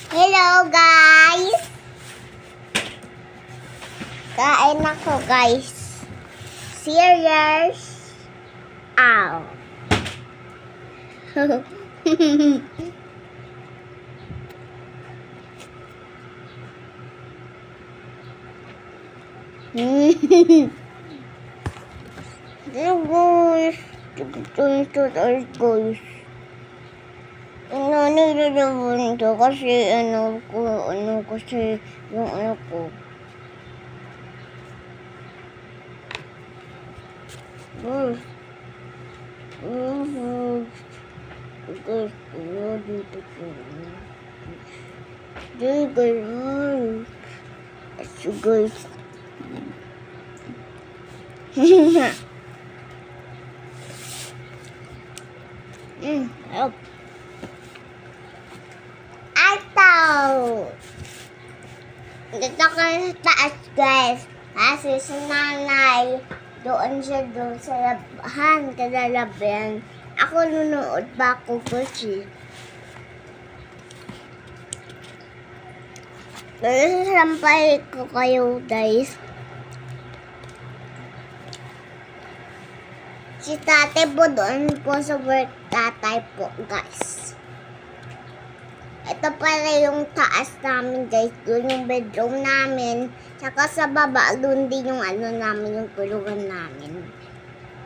Hello guys! Kain ako guys. Serious? Ow. Guys. Nilalaban ito kasi kasi yung ano ko. Guys, dito ko. Guys. Help. Dito ko sa taas guys. Kasi si nanay, doon siya sa labahan, kalalaban. Ako nunood pa ako kasi. Sasampay ko kayo guys. Si tatay po doon po sa work, tatay po guys. Ito pala yung taas namin guys, doon yung bedroom namin. Saka sa baba, doon din yung ano namin, yung tulugan namin.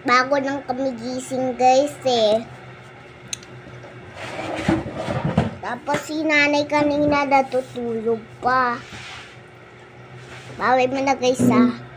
Bago lang kami gising guys eh. Tapos si nanay kanina natutulog pa. Bawal mo na guys ah.